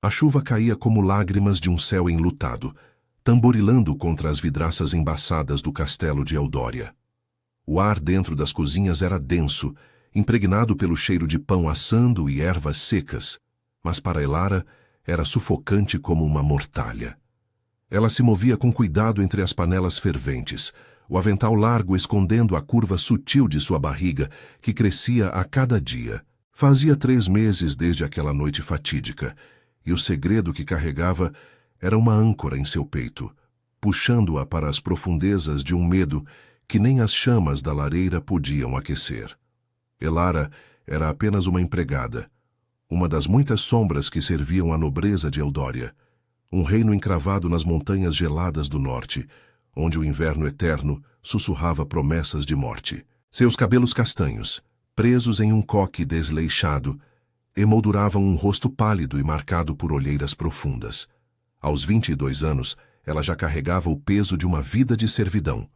A chuva caía como lágrimas de um céu enlutado, tamborilando contra as vidraças embaçadas do castelo de Eudória. O ar dentro das cozinhas era denso, impregnado pelo cheiro de pão assando e ervas secas, mas para Elara era sufocante como uma mortalha. Ela se movia com cuidado entre as panelas ferventes, o avental largo escondendo a curva sutil de sua barriga, que crescia a cada dia. Fazia 3 meses desde aquela noite fatídica, e o segredo que carregava era uma âncora em seu peito, puxando-a para as profundezas de um medo que nem as chamas da lareira podiam aquecer. Elara era apenas uma empregada, uma das muitas sombras que serviam à nobreza de Eudória, um reino encravado nas montanhas geladas do norte, onde o inverno eterno sussurrava promessas de morte. Seus cabelos castanhos, presos em um coque desleixado, emolduravam um rosto pálido e marcado por olheiras profundas. Aos 22 anos, ela já carregava o peso de uma vida de servidão,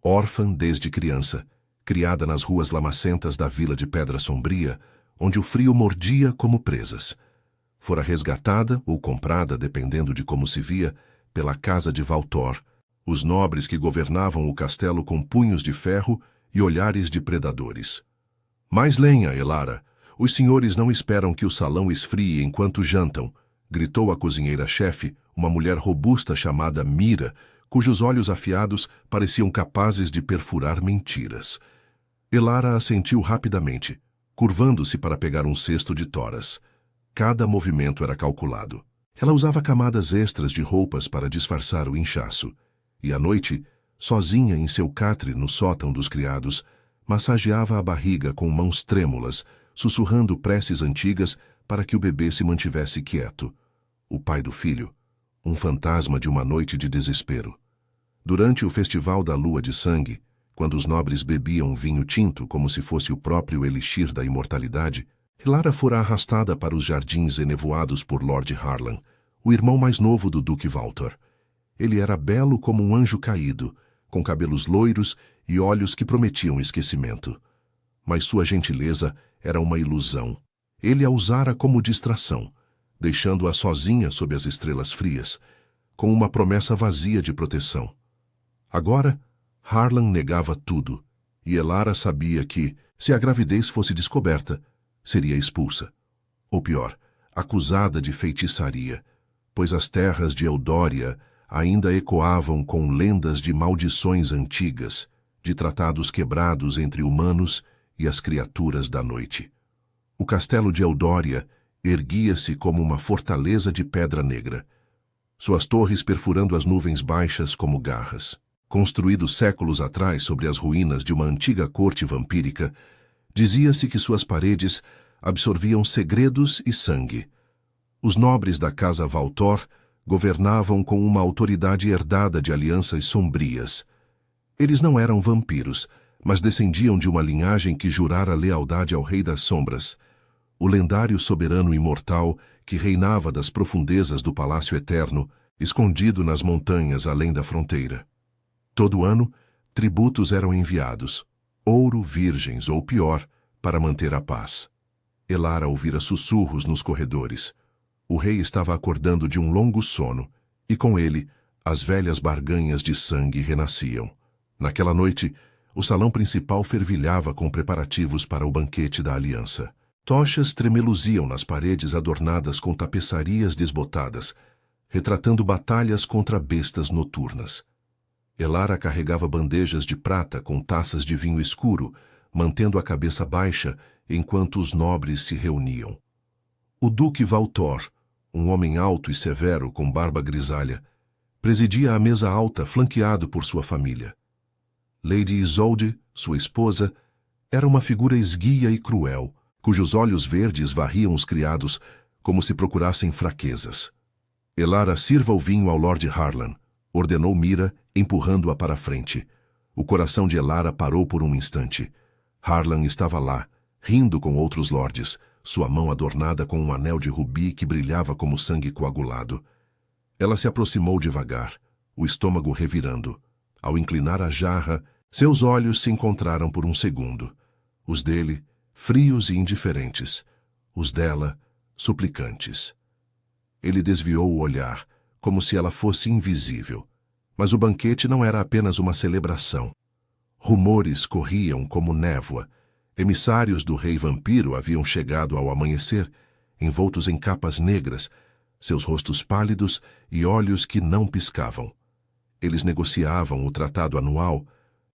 órfã desde criança, criada nas ruas lamacentas da vila de Pedra Sombria, onde o frio mordia como presas. Fora resgatada ou comprada, dependendo de como se via, pela casa de Valtor, os nobres que governavam o castelo com punhos de ferro e olhares de predadores. Mais lenha, Elara! Os senhores não esperam que o salão esfrie enquanto jantam, gritou a cozinheira-chefe, uma mulher robusta chamada Mira, cujos olhos afiados pareciam capazes de perfurar mentiras. Elara assentiu rapidamente, curvando-se para pegar um cesto de toras. Cada movimento era calculado. Ela usava camadas extras de roupas para disfarçar o inchaço, e à noite, sozinha em seu catre no sótão dos criados, massageava a barriga com mãos trêmulas, sussurrando preces antigas para que o bebê se mantivesse quieto. O pai do filho, um fantasma de uma noite de desespero. Durante o festival da lua de sangue, quando os nobres bebiam vinho tinto como se fosse o próprio elixir da imortalidade, Elara fora arrastada para os jardins enevoados por Lord Harlan, o irmão mais novo do Duque Valtor. Ele era belo como um anjo caído, com cabelos loiros e olhos que prometiam esquecimento. Mas sua gentileza era uma ilusão. Ele a usara como distração, deixando-a sozinha sob as estrelas frias, com uma promessa vazia de proteção. Agora, Harlan negava tudo, e Elara sabia que, se a gravidez fosse descoberta, seria expulsa. Ou pior, acusada de feitiçaria, pois as terras de Eudória ainda ecoavam com lendas de maldições antigas, de tratados quebrados entre humanos e as criaturas da noite. O castelo de Eudória erguia-se como uma fortaleza de pedra negra, suas torres perfurando as nuvens baixas como garras. Construído séculos atrás sobre as ruínas de uma antiga corte vampírica, dizia-se que suas paredes absorviam segredos e sangue. Os nobres da casa Valtor governavam com uma autoridade herdada de alianças sombrias. Eles não eram vampiros, mas descendiam de uma linhagem que jurara lealdade ao Rei das Sombras, o lendário soberano imortal que reinava das profundezas do Palácio Eterno, escondido nas montanhas além da fronteira. Todo ano, tributos eram enviados, ouro, virgens ou pior, para manter a paz. Elara ouvira sussurros nos corredores. O rei estava acordando de um longo sono, e com ele, as velhas barganhas de sangue renasciam. Naquela noite, o salão principal fervilhava com preparativos para o banquete da aliança. Tochas tremeluziam nas paredes adornadas com tapeçarias desbotadas, retratando batalhas contra bestas noturnas. Elara carregava bandejas de prata com taças de vinho escuro, mantendo a cabeça baixa enquanto os nobres se reuniam. O Duque Valtor, um homem alto e severo com barba grisalha, presidia a mesa alta flanqueado por sua família. Lady Isolde, sua esposa, era uma figura esguia e cruel, cujos olhos verdes varriam os criados como se procurassem fraquezas. Elara, sirva o vinho ao Lord Harlan, ordenou Mira, empurrando-a para a frente. O coração de Elara parou por um instante. Harlan estava lá, rindo com outros lordes, sua mão adornada com um anel de rubi que brilhava como sangue coagulado. Ela se aproximou devagar, o estômago revirando. Ao inclinar a jarra, seus olhos se encontraram por um segundo. Os dele, frios e indiferentes. Os dela, suplicantes. Ele desviou o olhar, como se ela fosse invisível. Mas o banquete não era apenas uma celebração. Rumores corriam como névoa. Emissários do rei vampiro haviam chegado ao amanhecer, envoltos em capas negras, seus rostos pálidos e olhos que não piscavam. Eles negociavam o tratado anual,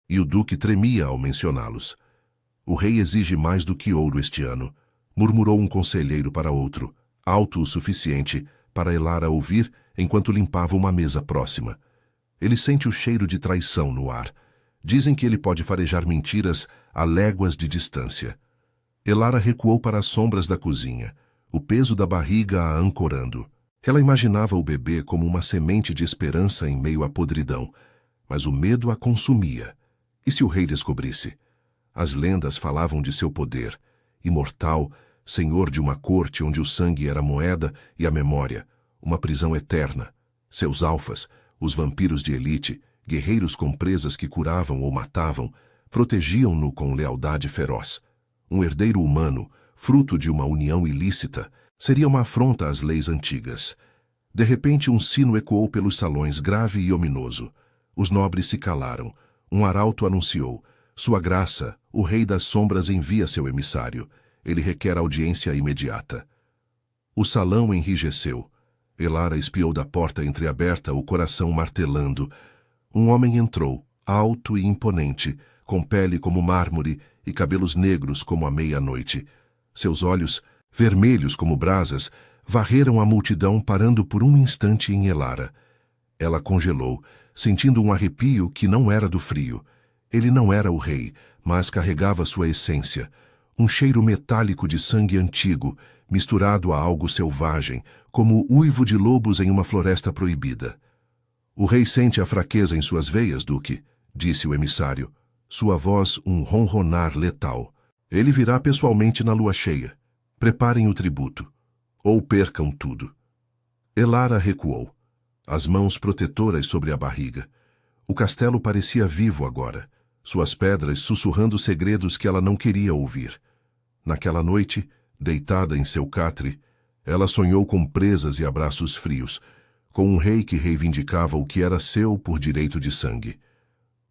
e o duque tremia ao mencioná-los. O rei exige mais do que ouro este ano, murmurou um conselheiro para outro, alto o suficiente para Elara ouvir enquanto limpava uma mesa próxima. Ele sente o cheiro de traição no ar. Dizem que ele pode farejar mentiras a léguas de distância. Elara recuou para as sombras da cozinha, o peso da barriga a ancorando. Ela imaginava o bebê como uma semente de esperança em meio à podridão, mas o medo a consumia. E se o rei descobrisse? As lendas falavam de seu poder, imortal, senhor de uma corte onde o sangue era moeda e a memória, uma prisão eterna. Seus alfas, os vampiros de elite, guerreiros com presas que curavam ou matavam, protegiam-no com lealdade feroz. Um herdeiro humano, fruto de uma união ilícita, seria uma afronta às leis antigas. De repente um sino ecoou pelos salões, grave e ominoso. Os nobres se calaram. Um arauto anunciou: Sua Graça, o Rei das Sombras envia seu emissário. Ele requer audiência imediata. O salão enrijeceu. Elara espiou da porta entreaberta, o coração martelando. Um homem entrou, alto e imponente, com pele como mármore e cabelos negros como a meia-noite. Seus olhos, vermelhos como brasas, varreram a multidão, parando por um instante em Elara. Ela congelou, sentindo um arrepio que não era do frio. Ele não era o rei, mas carregava sua essência. Um cheiro metálico de sangue antigo, misturado a algo selvagem, como o uivo de lobos em uma floresta proibida. O rei sente a fraqueza em suas veias, Duque, disse o emissário. Sua voz um ronronar letal. Ele virá pessoalmente na lua cheia. Preparem o tributo, ou percam tudo. Elara recuou, as mãos protetoras sobre a barriga. O castelo parecia vivo agora, suas pedras sussurrando segredos que ela não queria ouvir. Naquela noite, deitada em seu catre, ela sonhou com presas e abraços frios, com um rei que reivindicava o que era seu por direito de sangue.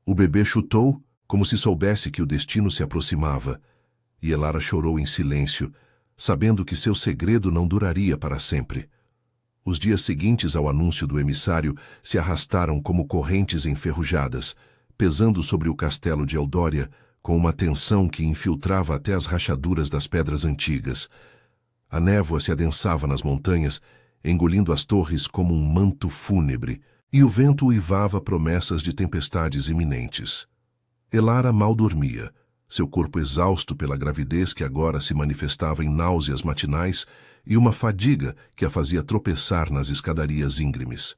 O bebê chutou, como se soubesse que o destino se aproximava, e Elara chorou em silêncio, sabendo que seu segredo não duraria para sempre. Os dias seguintes ao anúncio do emissário se arrastaram como correntes enferrujadas, pesando sobre o castelo de Eldória, com uma tensão que infiltrava até as rachaduras das pedras antigas. A névoa se adensava nas montanhas, engolindo as torres como um manto fúnebre, e o vento uivava promessas de tempestades iminentes. Elara mal dormia, seu corpo exausto pela gravidez que agora se manifestava em náuseas matinais e uma fadiga que a fazia tropeçar nas escadarias íngremes.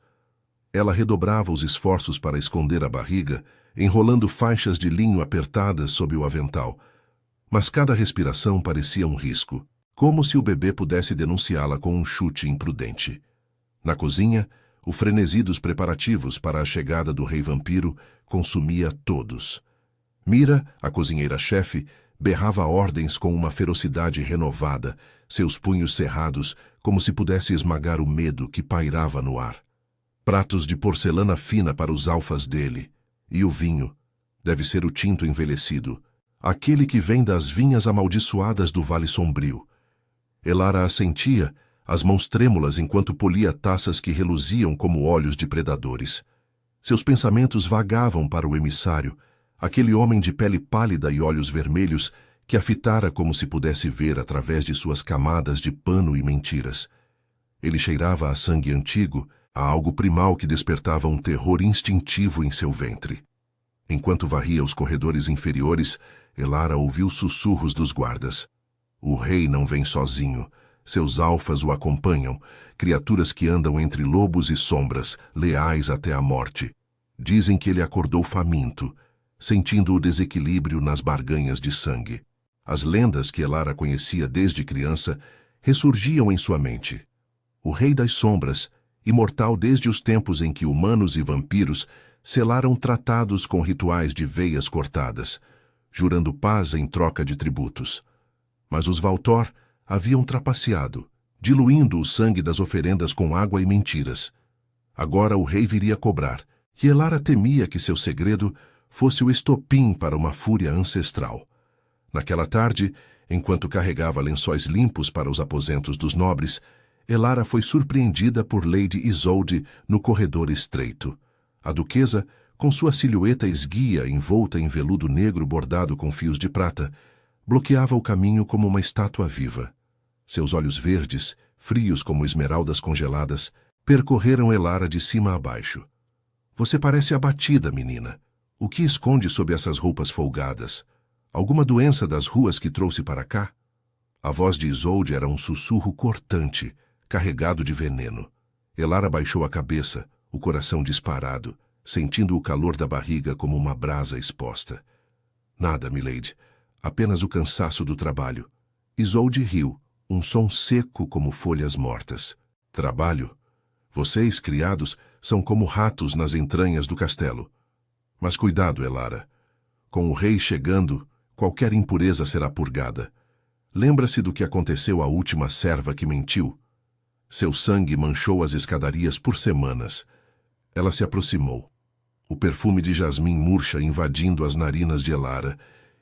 Ela redobrava os esforços para esconder a barriga, enrolando faixas de linho apertadas sob o avental. Mas cada respiração parecia um risco, como se o bebê pudesse denunciá-la com um chute imprudente. Na cozinha, o frenesi dos preparativos para a chegada do rei vampiro consumia todos. Mira, a cozinheira-chefe, berrava ordens com uma ferocidade renovada, seus punhos cerrados, como se pudesse esmagar o medo que pairava no ar. Pratos de porcelana fina para os alfas dele. E o vinho. Deve ser o tinto envelhecido, aquele que vem das vinhas amaldiçoadas do Vale Sombrio. Elara assentia, as mãos trêmulas enquanto polia taças que reluziam como olhos de predadores. Seus pensamentos vagavam para o emissário, aquele homem de pele pálida e olhos vermelhos que a fitara como se pudesse ver através de suas camadas de pano e mentiras. Ele cheirava a sangue antigo, a algo primal que despertava um terror instintivo em seu ventre. Enquanto varria os corredores inferiores, Elara ouviu sussurros dos guardas. O rei não vem sozinho. Seus alfas o acompanham, criaturas que andam entre lobos e sombras, leais até a morte. Dizem que ele acordou faminto, sentindo o desequilíbrio nas barganhas de sangue. As lendas que Elara conhecia desde criança ressurgiam em sua mente. O Rei das Sombras, imortal desde os tempos em que humanos e vampiros selaram tratados com rituais de veias cortadas, jurando paz em troca de tributos. Mas os Valtor haviam trapaceado, diluindo o sangue das oferendas com água e mentiras. Agora o rei viria cobrar, e Elara temia que seu segredo fosse o estopim para uma fúria ancestral. Naquela tarde, enquanto carregava lençóis limpos para os aposentos dos nobres, Elara foi surpreendida por Lady Isolde no corredor estreito. A duquesa, com sua silhueta esguia envolta em veludo negro bordado com fios de prata, bloqueava o caminho como uma estátua viva. Seus olhos verdes, frios como esmeraldas congeladas, percorreram Elara de cima a baixo. Você parece abatida, menina. O que esconde sob essas roupas folgadas? Alguma doença das ruas que trouxe para cá? A voz de Isolde era um sussurro cortante, carregado de veneno. Elara baixou a cabeça, o coração disparado, sentindo o calor da barriga como uma brasa exposta. Nada, milady. Apenas o cansaço do trabalho. Isolde riu, um som seco como folhas mortas. Trabalho? Vocês, criados, são como ratos nas entranhas do castelo. Mas cuidado, Elara. Com o rei chegando, qualquer impureza será purgada. Lembra-se do que aconteceu à última serva que mentiu? Seu sangue manchou as escadarias por semanas. Ela se aproximou. O perfume de jasmim murcha invadindo as narinas de Elara,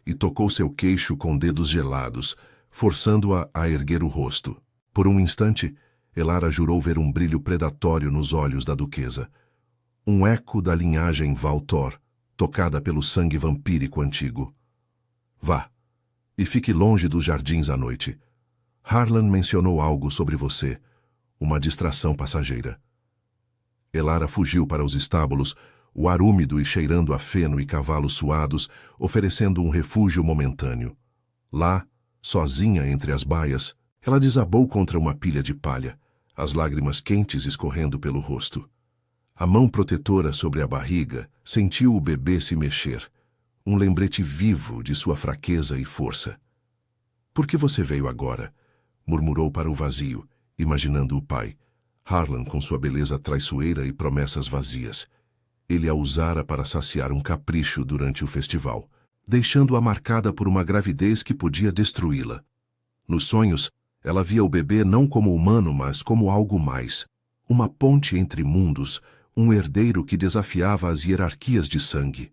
e tocou seu queixo com dedos gelados, forçando-a a erguer o rosto. Por um instante, Elara jurou ver um brilho predatório nos olhos da duquesa. Um eco da linhagem Valtor, tocada pelo sangue vampírico antigo. Vá, e fique longe dos jardins à noite. Harlan mencionou algo sobre você, uma distração passageira. Elara fugiu para os estábulos, o ar úmido e cheirando a feno e cavalos suados, oferecendo um refúgio momentâneo. Lá, sozinha entre as baias, ela desabou contra uma pilha de palha, as lágrimas quentes escorrendo pelo rosto. A mão protetora sobre a barriga sentiu o bebê se mexer, um lembrete vivo de sua fraqueza e força. Por que você veio agora? Murmurou para o vazio, imaginando o pai, Harlan com sua beleza traiçoeira e promessas vazias. Ele a usara para saciar um capricho durante o festival, deixando-a marcada por uma gravidez que podia destruí-la. Nos sonhos, ela via o bebê não como humano, mas como algo mais. Uma ponte entre mundos, um herdeiro que desafiava as hierarquias de sangue.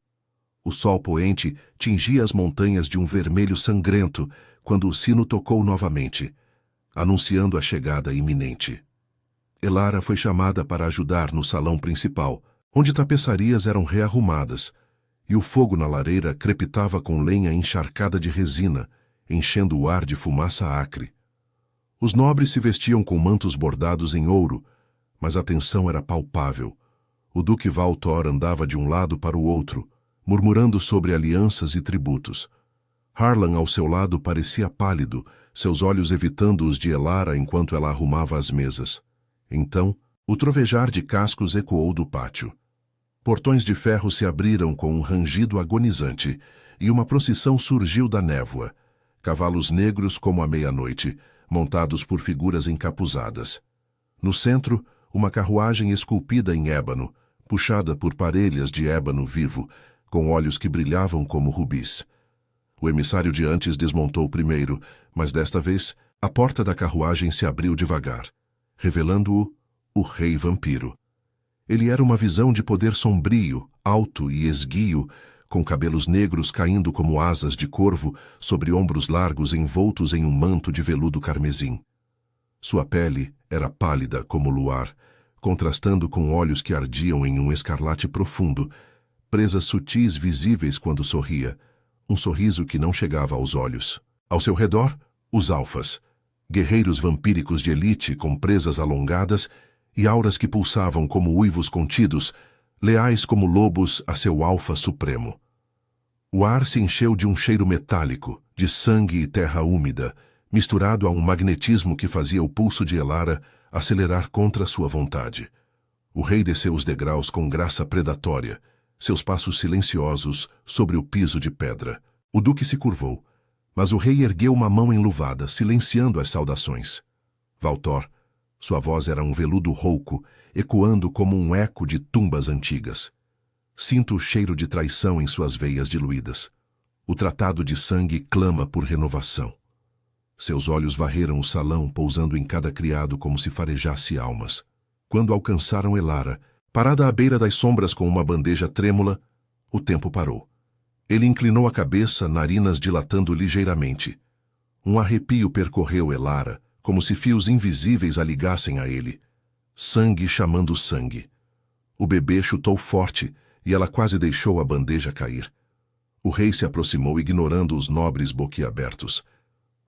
O sol poente tingia as montanhas de um vermelho sangrento quando o sino tocou novamente, anunciando a chegada iminente. Elara foi chamada para ajudar no salão principal, onde tapeçarias eram rearrumadas, e o fogo na lareira crepitava com lenha encharcada de resina, enchendo o ar de fumaça acre. Os nobres se vestiam com mantos bordados em ouro, mas a tensão era palpável. O duque Valtor andava de um lado para o outro, murmurando sobre alianças e tributos. Harlan ao seu lado parecia pálido, seus olhos evitando os de Elara enquanto ela arrumava as mesas. Então, o trovejar de cascos ecoou do pátio. Portões de ferro se abriram com um rangido agonizante, e uma procissão surgiu da névoa. Cavalos negros como a meia-noite, montados por figuras encapuzadas. No centro, uma carruagem esculpida em ébano, puxada por parelhas de ébano vivo, com olhos que brilhavam como rubis. O emissário de antes desmontou primeiro, mas desta vez, a porta da carruagem se abriu devagar, revelando-o, o rei vampiro. Ele era uma visão de poder sombrio, alto e esguio, com cabelos negros caindo como asas de corvo sobre ombros largos envoltos em um manto de veludo carmesim. Sua pele era pálida como o luar, contrastando com olhos que ardiam em um escarlate profundo, presas sutis visíveis quando sorria, um sorriso que não chegava aos olhos. Ao seu redor, os alfas, guerreiros vampíricos de elite com presas alongadas e auras que pulsavam como uivos contidos, leais como lobos a seu alfa supremo. O ar se encheu de um cheiro metálico, de sangue e terra úmida, misturado a um magnetismo que fazia o pulso de Elara acelerar contra sua vontade. O rei desceu os degraus com graça predatória, seus passos silenciosos sobre o piso de pedra. O duque se curvou, mas o rei ergueu uma mão enluvada, silenciando as saudações. Valtor, sua voz era um veludo rouco, ecoando como um eco de tumbas antigas. Sinto o cheiro de traição em suas veias diluídas. O tratado de sangue clama por renovação. Seus olhos varreram o salão, pousando em cada criado como se farejasse almas. Quando alcançaram Elara, parada à beira das sombras com uma bandeja trêmula, o tempo parou. Ele inclinou a cabeça, narinas dilatando ligeiramente. Um arrepio percorreu Elara, como se fios invisíveis a ligassem a ele. Sangue chamando sangue. O bebê chutou forte, e ela quase deixou a bandeja cair. O rei se aproximou, ignorando os nobres boquiabertos.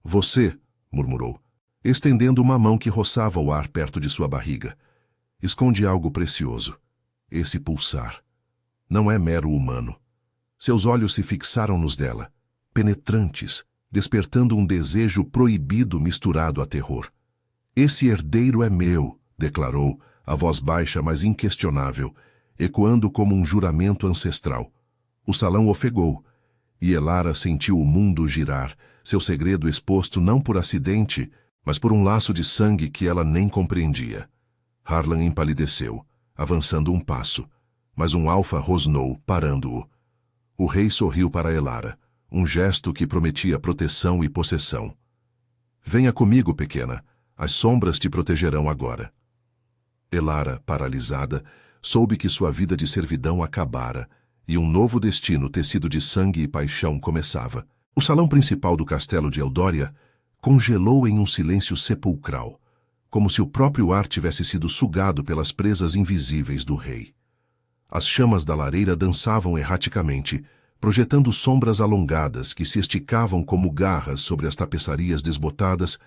Você, murmurou, estendendo uma mão que roçava o ar perto de sua barriga. Esconde algo precioso. Esse pulsar. Não é mero humano. Seus olhos se fixaram nos dela, penetrantes, despertando um desejo proibido misturado a terror. Esse herdeiro é meu, declarou, a voz baixa mas inquestionável, ecoando como um juramento ancestral. O salão ofegou, e Elara sentiu o mundo girar, seu segredo exposto não por acidente, mas por um laço de sangue que ela nem compreendia. Harlan empalideceu, avançando um passo, mas um alfa rosnou, parando-o. O rei sorriu para Elara, um gesto que prometia proteção e possessão. Venha comigo, pequena, as sombras te protegerão agora. Elara, paralisada, soube que sua vida de servidão acabara, e um novo destino tecido de sangue e paixão começava. O salão principal do castelo de Eldória congelou em um silêncio sepulcral, como se o próprio ar tivesse sido sugado pelas presas invisíveis do rei. As chamas da lareira dançavam erraticamente, projetando sombras alongadas que se esticavam como garras sobre as tapeçarias desbotadas,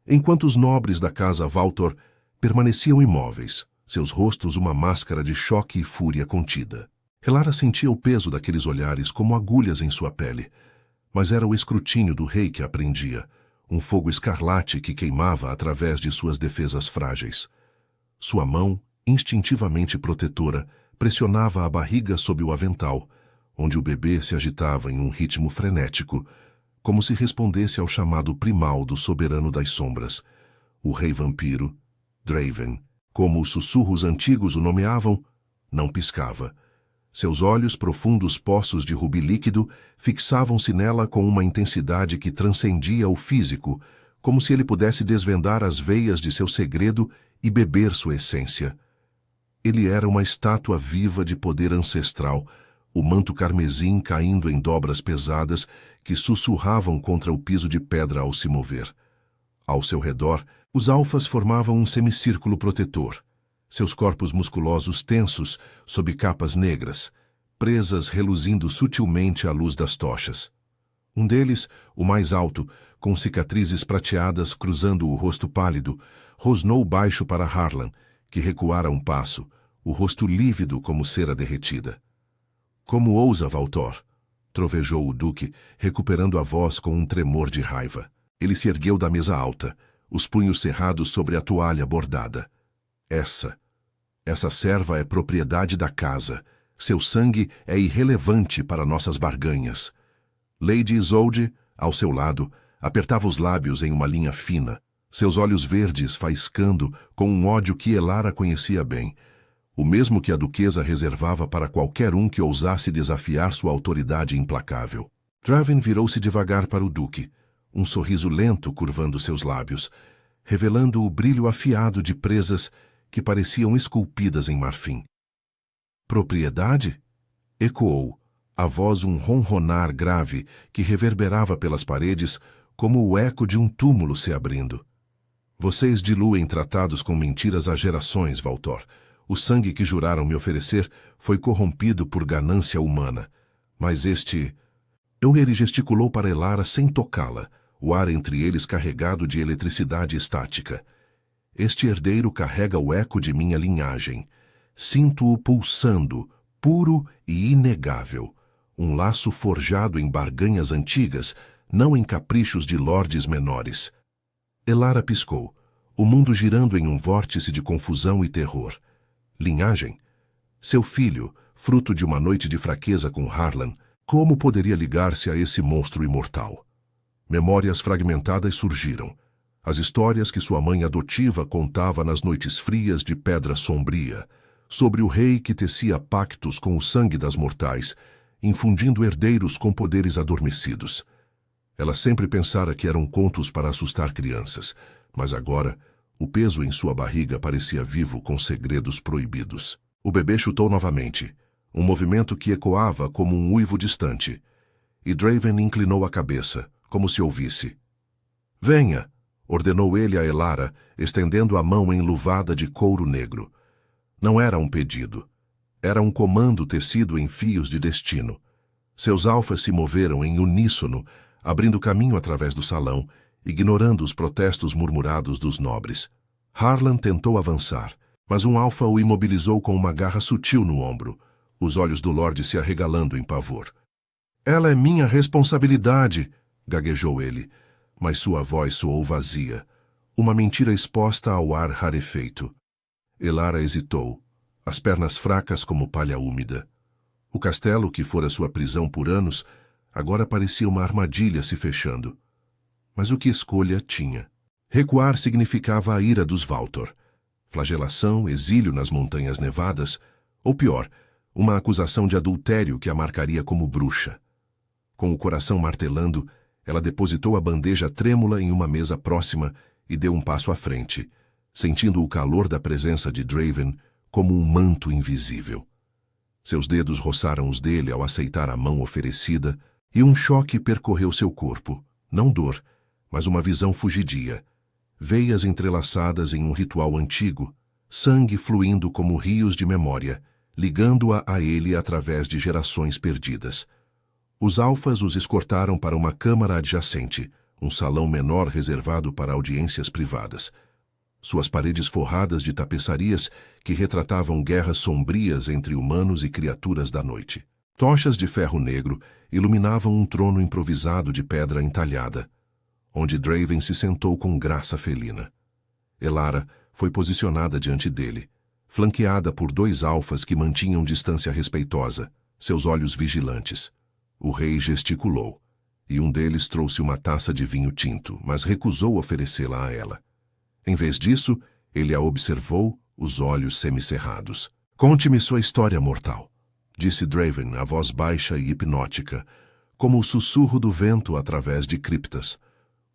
enquanto os nobres da casa Valtor permaneciam imóveis, seus rostos uma máscara de choque e fúria contida. Elara sentia o peso daqueles olhares como agulhas em sua pele, mas era o escrutínio do rei que a prendia, um fogo escarlate que queimava através de suas defesas frágeis. Sua mão, instintivamente protetora, pressionava a barriga sob o avental, onde o bebê se agitava em um ritmo frenético, como se respondesse ao chamado primal do soberano das sombras, o rei vampiro, Draven, como os sussurros antigos o nomeavam, não piscava. Seus olhos, profundos poços de rubi líquido, fixavam-se nela com uma intensidade que transcendia o físico, como se ele pudesse desvendar as veias de seu segredo e beber sua essência. Ele era uma estátua viva de poder ancestral, o manto carmesim caindo em dobras pesadas que sussurravam contra o piso de pedra ao se mover. Ao seu redor, os alfas formavam um semicírculo protetor, seus corpos musculosos tensos sob capas negras, presas reluzindo sutilmente à luz das tochas. Um deles, o mais alto, com cicatrizes prateadas cruzando o rosto pálido, rosnou baixo para Harlan, que recuara um passo, o rosto lívido como cera derretida. Como ousa, Valtor? Trovejou o duque, recuperando a voz com um tremor de raiva. Ele se ergueu da mesa alta, os punhos cerrados sobre a toalha bordada. Essa serva é propriedade da casa. Seu sangue é irrelevante para nossas barganhas. Lady Isolde, ao seu lado, apertava os lábios em uma linha fina, seus olhos verdes faiscando com um ódio que Elara conhecia bem, o mesmo que a duquesa reservava para qualquer um que ousasse desafiar sua autoridade implacável. Draven virou-se devagar para o duque, um sorriso lento curvando seus lábios, revelando o brilho afiado de presas que pareciam esculpidas em marfim. Propriedade? Ecoou, a voz um ronronar grave que reverberava pelas paredes como o eco de um túmulo se abrindo. Vocês diluem tratados com mentiras há gerações, Valtor. O sangue que juraram me oferecer foi corrompido por ganância humana. Mas ele gesticulou para Elara sem tocá-la, o ar entre eles carregado de eletricidade estática. Este herdeiro carrega o eco de minha linhagem. Sinto-o pulsando, puro e inegável. Um laço forjado em barganhas antigas, não em caprichos de lordes menores. Elara piscou, o mundo girando em um vórtice de confusão e terror. Linhagem? Seu filho, fruto de uma noite de fraqueza com Harlan, como poderia ligar-se a esse monstro imortal? Memórias fragmentadas surgiram. As histórias que sua mãe adotiva contava nas noites frias de pedra sombria, sobre o rei que tecia pactos com o sangue das mortais, infundindo herdeiros com poderes adormecidos. Ela sempre pensara que eram contos para assustar crianças, mas agora o peso em sua barriga parecia vivo com segredos proibidos. O bebê chutou novamente, um movimento que ecoava como um uivo distante, e Draven inclinou a cabeça, como se ouvisse. Venha, ordenou ele a Elara, estendendo a mão enluvada de couro negro. Não era um pedido. Era um comando tecido em fios de destino. Seus alfas se moveram em uníssono, abrindo caminho através do salão, ignorando os protestos murmurados dos nobres. Harlan tentou avançar, mas um alfa o imobilizou com uma garra sutil no ombro, os olhos do Lorde se arregalando em pavor. Ela é minha responsabilidade, gaguejou ele, mas sua voz soou vazia, uma mentira exposta ao ar rarefeito. Elara hesitou, as pernas fracas como palha úmida. O castelo, que fora sua prisão por anos, agora parecia uma armadilha se fechando. Mas o que escolha tinha? Recuar significava a ira dos Valtor, flagelação, exílio nas montanhas nevadas, ou pior, uma acusação de adultério que a marcaria como bruxa. Com o coração martelando, ela depositou a bandeja trêmula em uma mesa próxima e deu um passo à frente, sentindo o calor da presença de Draven como um manto invisível. Seus dedos roçaram os dele ao aceitar a mão oferecida e um choque percorreu seu corpo, não dor, mas uma visão fugidia. Veias entrelaçadas em um ritual antigo, sangue fluindo como rios de memória, ligando-a a ele através de gerações perdidas. Os alfas os escortaram para uma câmara adjacente, um salão menor reservado para audiências privadas. Suas paredes forradas de tapeçarias que retratavam guerras sombrias entre humanos e criaturas da noite. Tochas de ferro negro iluminavam um trono improvisado de pedra entalhada, onde Draven se sentou com graça felina. Elara foi posicionada diante dele, flanqueada por 2 alfas que mantinham distância respeitosa, seus olhos vigilantes. O rei gesticulou, e um deles trouxe uma taça de vinho tinto, mas recusou oferecê-la a ela. Em vez disso, ele a observou, os olhos semicerrados. Conte-me sua história, mortal, disse Draven, a voz baixa e hipnótica, como o sussurro do vento através de criptas.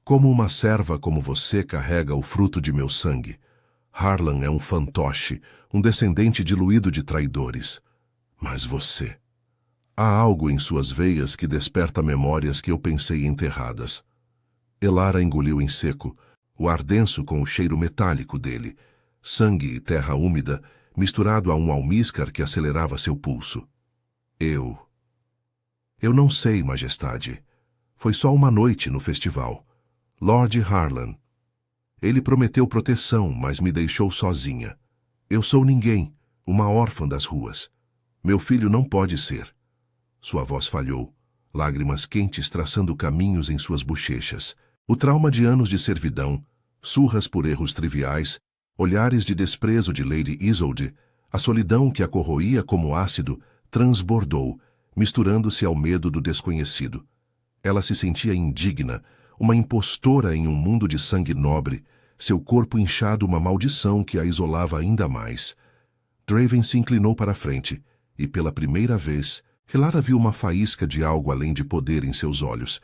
Como uma serva como você carrega o fruto de meu sangue. Harlan é um fantoche, um descendente diluído de traidores. Mas você... Há algo em suas veias que desperta memórias que eu pensei enterradas. Elara engoliu em seco, o ar denso com o cheiro metálico dele, sangue e terra úmida, misturado a um almíscar que acelerava seu pulso. Eu não sei, majestade. Foi só uma noite no festival. Lord Harlan. Ele prometeu proteção, mas me deixou sozinha. Eu sou ninguém, uma órfã das ruas. Meu filho não pode ser. Sua voz falhou, lágrimas quentes traçando caminhos em suas bochechas. O trauma de anos de servidão, surras por erros triviais, olhares de desprezo de Lady Isolde, a solidão que a corroía como ácido, transbordou, misturando-se ao medo do desconhecido. Ela se sentia indigna, uma impostora em um mundo de sangue nobre, seu corpo inchado uma maldição que a isolava ainda mais. Draven se inclinou para a frente, e pela primeira vez, Elara viu uma faísca de algo além de poder em seus olhos.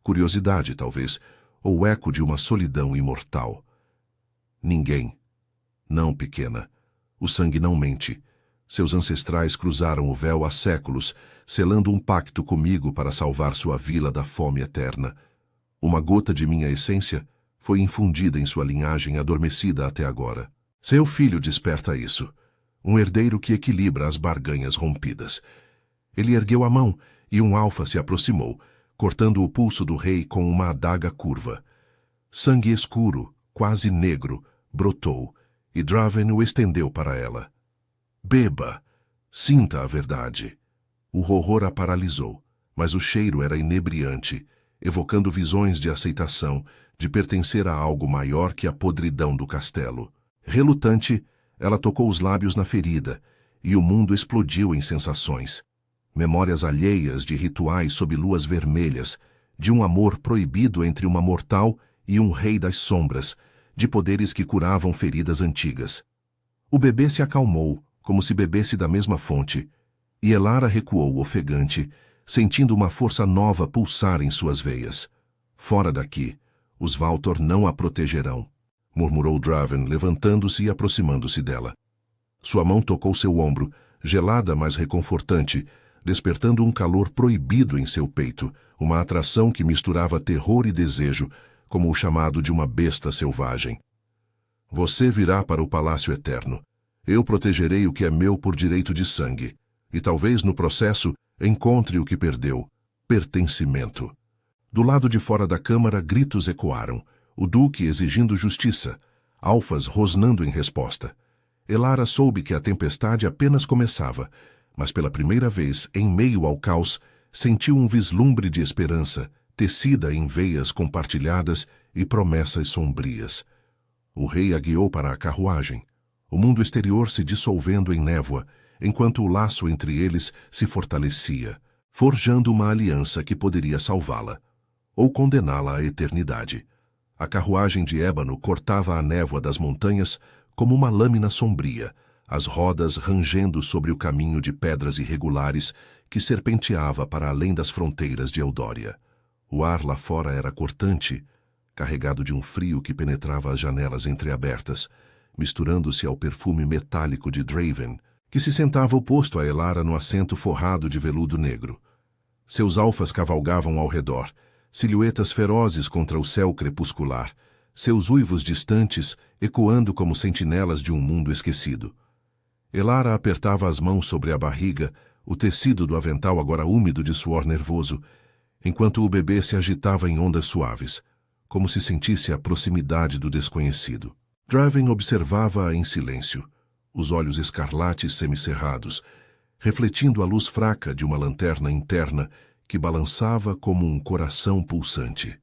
Curiosidade, talvez, ou eco de uma solidão imortal. Ninguém. Não, pequena. O sangue não mente. Seus ancestrais cruzaram o véu há séculos, selando um pacto comigo para salvar sua vila da fome eterna. Uma gota de minha essência foi infundida em sua linhagem adormecida até agora. Seu filho desperta isso. Um herdeiro que equilibra as barganhas rompidas. Ele ergueu a mão e um alfa se aproximou, cortando o pulso do rei com uma adaga curva. Sangue escuro, quase negro, brotou, e Draven o estendeu para ela. Beba! Sinta a verdade. O horror a paralisou, mas o cheiro era inebriante, evocando visões de aceitação, de pertencer a algo maior que a podridão do castelo. Relutante, ela tocou os lábios na ferida, e o mundo explodiu em sensações. Memórias alheias de rituais sob luas vermelhas, de um amor proibido entre uma mortal e um rei das sombras, de poderes que curavam feridas antigas. O bebê se acalmou, como se bebesse da mesma fonte, e Elara recuou ofegante, sentindo uma força nova pulsar em suas veias. Fora daqui, os Valtor não a protegerão, murmurou Draven, levantando-se e aproximando-se dela. Sua mão tocou seu ombro, gelada mas reconfortante, despertando um calor proibido em seu peito, uma atração que misturava terror e desejo, como o chamado de uma besta selvagem. Você virá para o Palácio Eterno. Eu protegerei o que é meu por direito de sangue, e talvez no processo encontre o que perdeu, pertencimento. Do lado de fora da câmara, gritos ecoaram, o Duque exigindo justiça, alfas rosnando em resposta. Elara soube que a tempestade apenas começava, mas pela primeira vez, em meio ao caos, sentiu um vislumbre de esperança, tecida em veias compartilhadas e promessas sombrias. O rei a guiou para a carruagem, o mundo exterior se dissolvendo em névoa, enquanto o laço entre eles se fortalecia, forjando uma aliança que poderia salvá-la, ou condená-la à eternidade. A carruagem de ébano cortava a névoa das montanhas como uma lâmina sombria, as rodas rangendo sobre o caminho de pedras irregulares que serpenteava para além das fronteiras de Eldória. O ar lá fora era cortante, carregado de um frio que penetrava as janelas entreabertas, misturando-se ao perfume metálico de Draven, que se sentava oposto a Elara no assento forrado de veludo negro. Seus alfas cavalgavam ao redor, silhuetas ferozes contra o céu crepuscular, seus uivos distantes ecoando como sentinelas de um mundo esquecido. Elara apertava as mãos sobre a barriga, o tecido do avental agora úmido de suor nervoso, enquanto o bebê se agitava em ondas suaves, como se sentisse a proximidade do desconhecido. Draven observava-a em silêncio, os olhos escarlates semicerrados, refletindo a luz fraca de uma lanterna interna que balançava como um coração pulsante.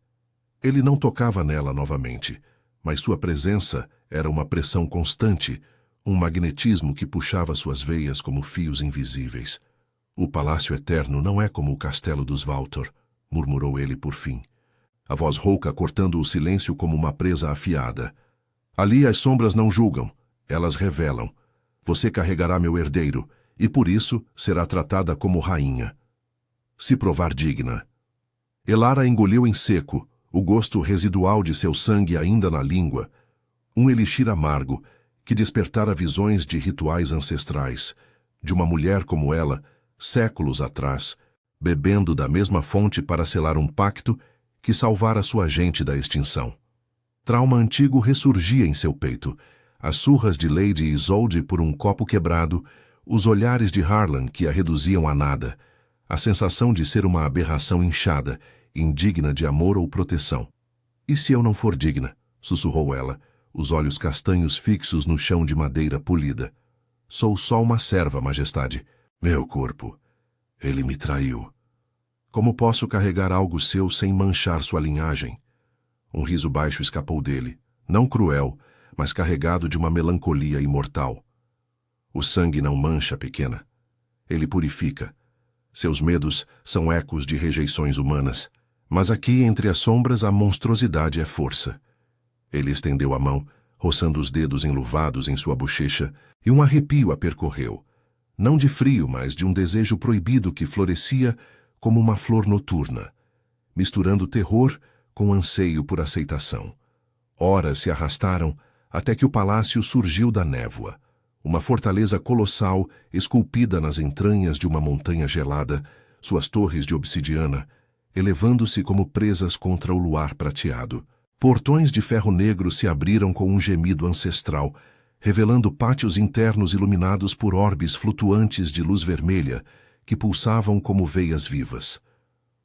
Ele não tocava nela novamente, mas sua presença era uma pressão constante, um magnetismo que puxava suas veias como fios invisíveis. O Palácio Eterno não é como o castelo dos Valtor, murmurou ele por fim. A voz rouca cortando o silêncio como uma presa afiada. Ali as sombras não julgam, elas revelam. Você carregará meu herdeiro, e por isso será tratada como rainha. Se provar digna. Elara engoliu em seco, o gosto residual de seu sangue ainda na língua, um elixir amargo que despertara visões de rituais ancestrais, de uma mulher como ela, séculos atrás, bebendo da mesma fonte para selar um pacto que salvara sua gente da extinção. Trauma antigo ressurgia em seu peito, as surras de Lady Isolde por um copo quebrado, os olhares de Harlan que a reduziam a nada, a sensação de ser uma aberração inchada, indigna de amor ou proteção. E se eu não for digna? Sussurrou ela, os olhos castanhos fixos no chão de madeira polida. Sou só uma serva, majestade. Meu corpo. Ele me traiu. Como posso carregar algo seu sem manchar sua linhagem? Um riso baixo escapou dele, não cruel, mas carregado de uma melancolia imortal. O sangue não mancha, pequena. Ele purifica. Seus medos são ecos de rejeições humanas. Mas aqui, entre as sombras, a monstruosidade é força. Ele estendeu a mão, roçando os dedos enluvados em sua bochecha, e um arrepio a percorreu. Não de frio, mas de um desejo proibido que florescia como uma flor noturna, misturando terror com anseio por aceitação. Horas se arrastaram até que o palácio surgiu da névoa, uma fortaleza colossal esculpida nas entranhas de uma montanha gelada, suas torres de obsidiana, elevando-se como presas contra o luar prateado. Portões de ferro negro se abriram com um gemido ancestral, revelando pátios internos iluminados por orbes flutuantes de luz vermelha que pulsavam como veias vivas.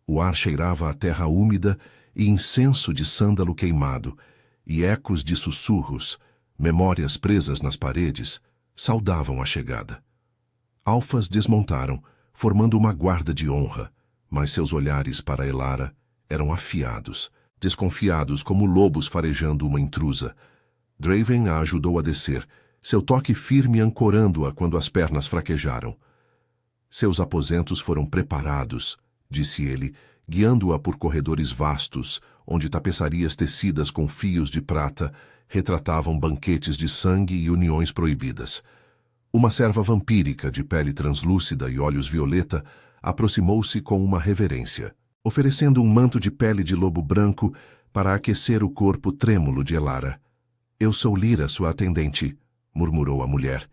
O ar cheirava a terra úmida e incenso de sândalo queimado, e ecos de sussurros, memórias presas nas paredes, saudavam a chegada. Alfas desmontaram, formando uma guarda de honra, mas seus olhares para Elara eram afiados, desconfiados como lobos farejando uma intrusa. Draven a ajudou a descer, seu toque firme ancorando-a quando as pernas fraquejaram. Seus aposentos foram preparados, disse ele, guiando-a por corredores vastos, onde tapeçarias tecidas com fios de prata retratavam banquetes de sangue e uniões proibidas. Uma serva vampírica de pele translúcida e olhos violeta aproximou-se com uma reverência. oferecendo um manto de pele de lobo branco para aquecer o corpo trêmulo de Elara. Eu sou Lyra, sua atendente, murmurou a mulher,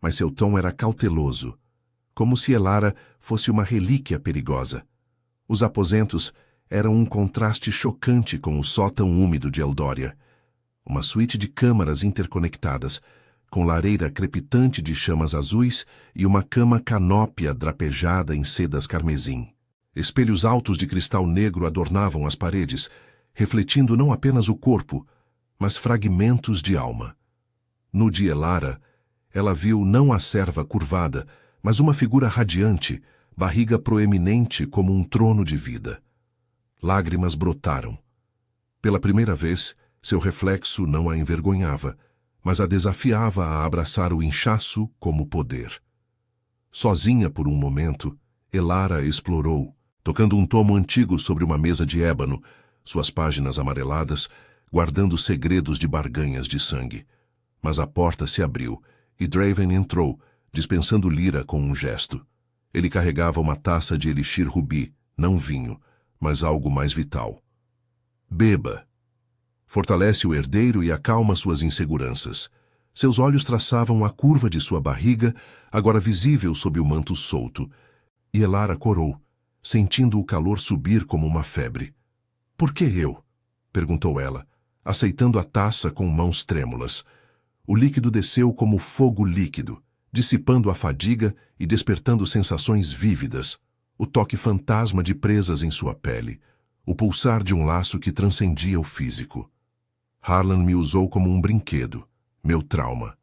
mas seu tom era cauteloso, como se Elara fosse uma relíquia perigosa. Os aposentos eram um contraste chocante com o sótão úmido de Eldória. Uma suíte de câmaras interconectadas, com lareira crepitante de chamas azuis e uma cama canópia drapejada em sedas carmesim. Espelhos altos de cristal negro adornavam as paredes, refletindo não apenas o corpo, mas fragmentos de alma. No de Elara, ela viu não a serva curvada, mas uma figura radiante, barriga proeminente como um trono de vida. Lágrimas brotaram. Pela primeira vez, seu reflexo não a envergonhava, mas a desafiava a abraçar o inchaço como poder. Sozinha por um momento, Elara explorou, tocando um tomo antigo sobre uma mesa de ébano, suas páginas amareladas, guardando segredos de barganhas de sangue. Mas a porta se abriu, e Draven entrou, dispensando Lyra com um gesto. Ele carregava uma taça de elixir rubi, não vinho, mas algo mais vital. Beba. Fortalece o herdeiro e acalma suas inseguranças. Seus olhos traçavam a curva de sua barriga, agora visível sob o manto solto. E Elara corou, sentindo o calor subir como uma febre. Por que eu? Perguntou ela, aceitando a taça com mãos trêmulas. O líquido desceu como fogo líquido, dissipando a fadiga e despertando sensações vívidas, o toque fantasma de presas em sua pele, o pulsar de um laço que transcendia o físico. Harlan me usou como um brinquedo, meu trauma.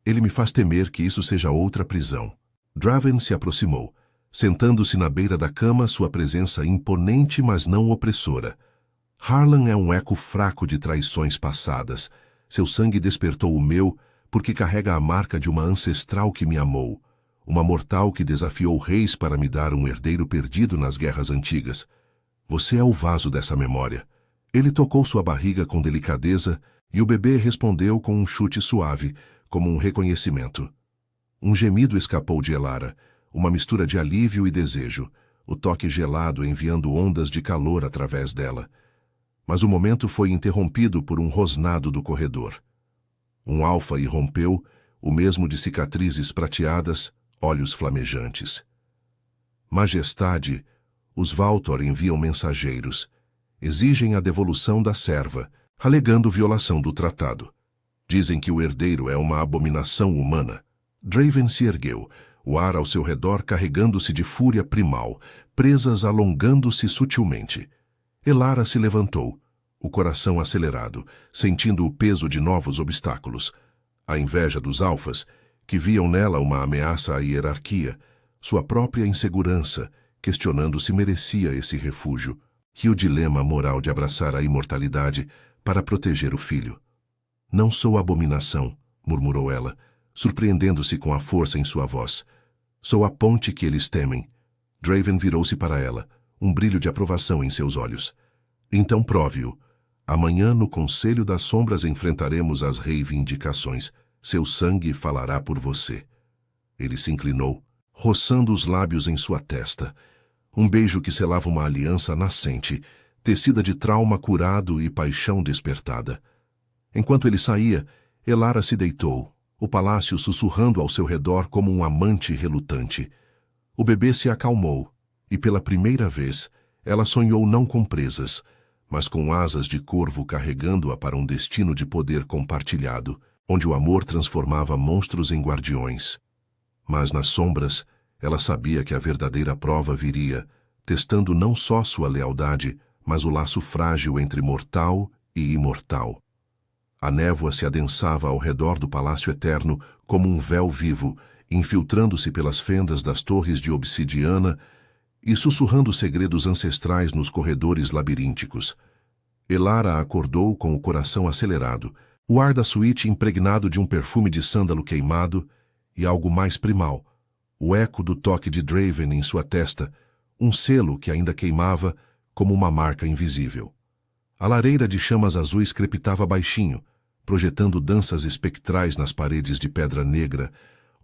Ele me faz temer que isso seja outra prisão. Draven se aproximou, sentando-se na beira da cama, sua presença imponente, mas não opressora. Harlan é um eco fraco de traições passadas. Seu sangue despertou o meu, porque carrega a marca de uma ancestral que me amou, uma mortal que desafiou reis para me dar um herdeiro perdido nas guerras antigas. Você é o vaso dessa memória. Ele tocou sua barriga com delicadeza e o bebê respondeu com um chute suave, como um reconhecimento. Um gemido escapou de Elara, uma mistura de alívio e desejo, o toque gelado enviando ondas de calor através dela. Mas o momento foi interrompido por um rosnado do corredor. Um alfa irrompeu, o mesmo de cicatrizes prateadas, olhos flamejantes. Majestade, os Valtor enviam mensageiros. Exigem a devolução da serva, alegando violação do tratado. Dizem que o herdeiro é uma abominação humana. Draven se ergueu, o ar ao seu redor carregando-se de fúria primal, presas alongando-se sutilmente. Elara se levantou, o coração acelerado, sentindo o peso de novos obstáculos. A inveja dos alfas, que viam nela uma ameaça à hierarquia, sua própria insegurança, questionando se merecia esse refúgio, e o dilema moral de abraçar a imortalidade para proteger o filho. Não sou abominação, murmurou ela, surpreendendo-se com a força em sua voz. Sou a ponte que eles temem. Draven virou-se para ela, um brilho de aprovação em seus olhos. Então prove-o. Amanhã no Conselho das Sombras enfrentaremos as reivindicações. Seu sangue falará por você. Ele se inclinou, roçando os lábios em sua testa. Um beijo que selava uma aliança nascente, tecida de trauma curado e paixão despertada. Enquanto ele saía, Elara se deitou, o palácio sussurrando ao seu redor como um amante relutante. O bebê se acalmou, e pela primeira vez, ela sonhou não com presas, mas com asas de corvo carregando-a para um destino de poder compartilhado, onde o amor transformava monstros em guardiões. Mas nas sombras, ela sabia que a verdadeira prova viria, testando não só sua lealdade, mas o laço frágil entre mortal e imortal. A névoa se adensava ao redor do Palácio Eterno como um véu vivo, infiltrando-se pelas fendas das torres de obsidiana e sussurrando segredos ancestrais nos corredores labirínticos. Elara acordou com o coração acelerado, o ar da suíte impregnado de um perfume de sândalo queimado e algo mais primal, o eco do toque de Draven em sua testa, um selo que ainda queimava como uma marca invisível. A lareira de chamas azuis crepitava baixinho, projetando danças espectrais nas paredes de pedra negra,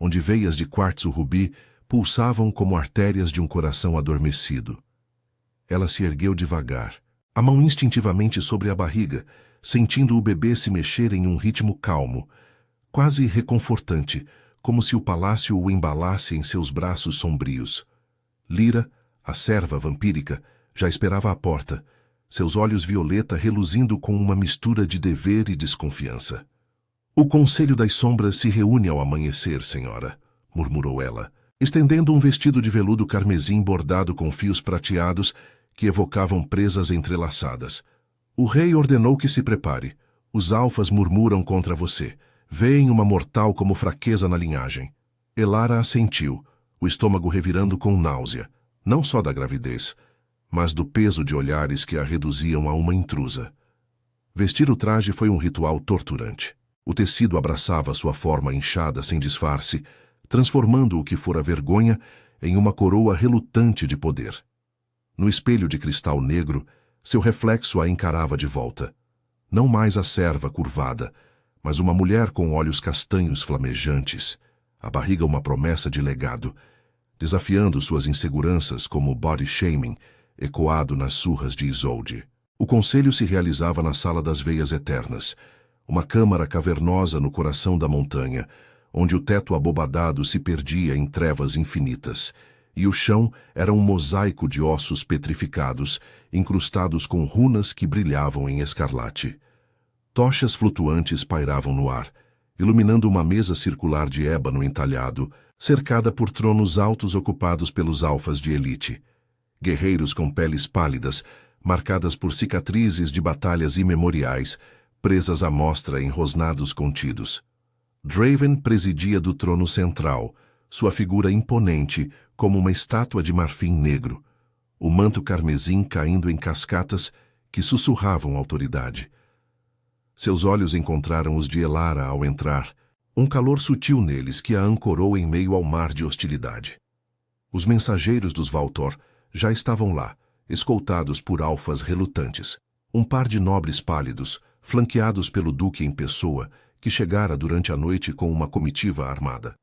onde veias de quartzo rubi pulsavam como artérias de um coração adormecido. Ela se ergueu devagar, a mão instintivamente sobre a barriga, sentindo o bebê se mexer em um ritmo calmo, quase reconfortante, como se o palácio o embalasse em seus braços sombrios. Lyra, a serva vampírica, já esperava à porta, seus olhos violeta reluzindo com uma mistura de dever e desconfiança. "O Conselho das Sombras se reúne ao amanhecer, senhora", murmurou ela, estendendo um vestido de veludo carmesim bordado com fios prateados que evocavam presas entrelaçadas. "O rei ordenou que se prepare. Os alfas murmuram contra você. Veem uma mortal como fraqueza na linhagem." Elara assentiu, o estômago revirando com náusea, não só da gravidez, mas do peso de olhares que a reduziam a uma intrusa. Vestir o traje foi um ritual torturante. O tecido abraçava sua forma inchada sem disfarce, transformando o que fora vergonha em uma coroa relutante de poder. No espelho de cristal negro, seu reflexo a encarava de volta. Não mais a serva curvada, mas uma mulher com olhos castanhos flamejantes, a barriga uma promessa de legado, desafiando suas inseguranças como body shaming, ecoado nas surras de Isolde. O conselho se realizava na Sala das Veias Eternas, uma câmara cavernosa no coração da montanha, onde o teto abobadado se perdia em trevas infinitas, e o chão era um mosaico de ossos petrificados, incrustados com runas que brilhavam em escarlate. Tochas flutuantes pairavam no ar, iluminando uma mesa circular de ébano entalhado, cercada por tronos altos ocupados pelos alfas de elite. Guerreiros com peles pálidas, marcadas por cicatrizes de batalhas imemoriais, presas à mostra em rosnados contidos. Draven presidia do trono central, sua figura imponente como uma estátua de marfim negro, o manto carmesim caindo em cascatas que sussurravam autoridade. Seus olhos encontraram os de Elara ao entrar, um calor sutil neles que a ancorou em meio ao mar de hostilidade. Os mensageiros dos Valtor já estavam lá, escoltados por alfas relutantes. Um par de nobres pálidos, flanqueados pelo duque em pessoa, que chegara durante a noite com uma comitiva armada.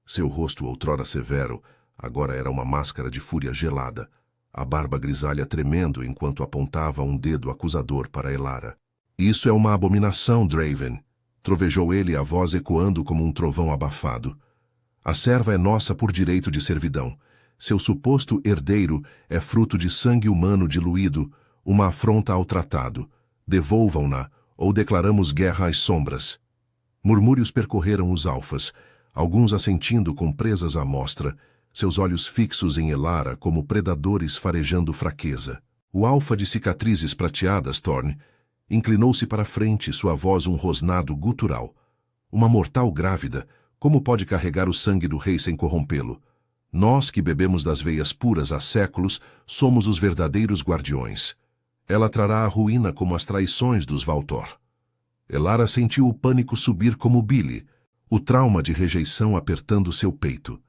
Seu rosto outrora severo, agora era uma máscara de fúria gelada, a barba grisalha tremendo enquanto apontava um dedo acusador para Elara. "Isso é uma abominação, Draven", trovejou ele, a voz ecoando como um trovão abafado. "A serva é nossa por direito de servidão. Seu suposto herdeiro é fruto de sangue humano diluído, uma afronta ao tratado. Devolvam-na, ou declaramos guerra às sombras." Murmúrios percorreram os alfas, alguns assentindo com presas à mostra, seus olhos fixos em Elara como predadores farejando fraqueza. O alfa de cicatrizes prateadas, Thorn, inclinou-se para frente, sua voz um rosnado gutural. "Uma mortal grávida, como pode carregar o sangue do rei sem corrompê-lo? Nós que bebemos das veias puras há séculos, somos os verdadeiros guardiões. Ela trará a ruína como as traições dos Valtor." Elara sentiu o pânico subir como bile, o trauma de rejeição apertando seu peito.